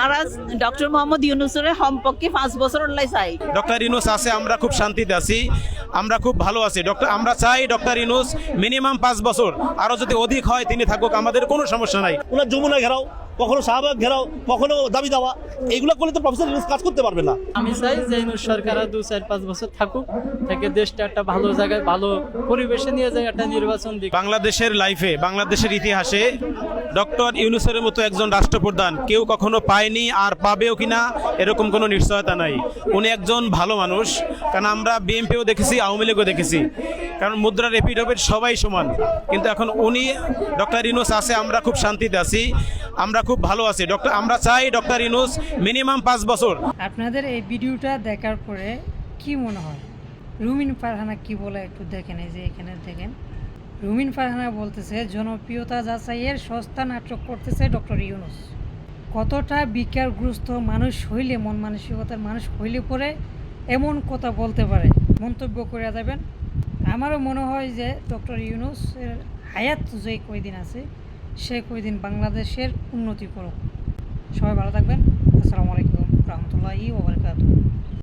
আর doctor Mohammad ইউনূসের সম্পর্কে 5 বছর লাই চাই। ডক্টর ইউনূস আছে, আমরা খুব শান্তিতে আছি, আমরা খুব ভালো আছি। আমরা চাই ডক্টর ইউনূস মিনিমাম 5 বছর, আরো যদি অধিক হয় তিনি থাকুক, আমাদের কোনো সমস্যা নাই। ওনার যমুনা ঘেরাও, কখনো শাহবাগ ঘেরাও, কখনো দাবি দাওয়া, এইগুলো করলে তো প্রফেসর ইউনূস কাজ করতে পারবে না। আমি চাই যে ইউনূস সরকার 2-4-5 বছর থাকুক, থেকে দেশটা একটা ভালো জায়গায় ভালো পরিবেশে নিয়ে যায়, একটা নির্বাচন দিক। বাংলাদেশের লাইফে, বাংলাদেশের ইতিহাসে ডক্টর ইউনূসের মতো একজন রাষ্ট্রপ্রধান কেউ কখনো পায়নি, আর পাবেও কিনা এরকম কোনো নিশ্চয়তা নাই। উনি একজন ভালো মানুষ, কারণ আমরা বিএনপিও দেখেছি, আওয়ামী লীগও দেখেছি, কারণ মুদ্রার এপিডোপিট সবাই সমান। কিন্তু এখন উনি ডক্টর ইউনূস আছে, আমরা খুব শান্তিতে আছি, আমরা খুব ভালো আছি। আমরা চাই ডক্টর ইউনূস মিনিমাম 5 বছর। আপনাদের এই ভিডিওটা দেখার পরে কি মনে হয়? রুমিন ফারহানা কি বলে একটু দেখেন। এই যে এখানে দেখেন, রুমিন ফারহানা বলতেছে জনপ্রিয়তা যাচাইয়ের সস্তা নাটক করতেছে ডক্টর ইউনূস। কতটা বিকারগ্রস্ত মানুষ হইলে, মন মানসিকতার মানুষ হইলে পরে এমন কথা বলতে পারে, মন্তব্য করে দেবেন। আমারও মনে হয় যে ডক্টর ইউনূসের হায়াত যে কয়দিন আছে সে কয়দিন বাংলাদেশের উন্নতি করুক। সবাই ভালো থাকবেন। আসসালামু আলাইকুম রহমতুল্লাহি ওয়া বারাকাতুহু।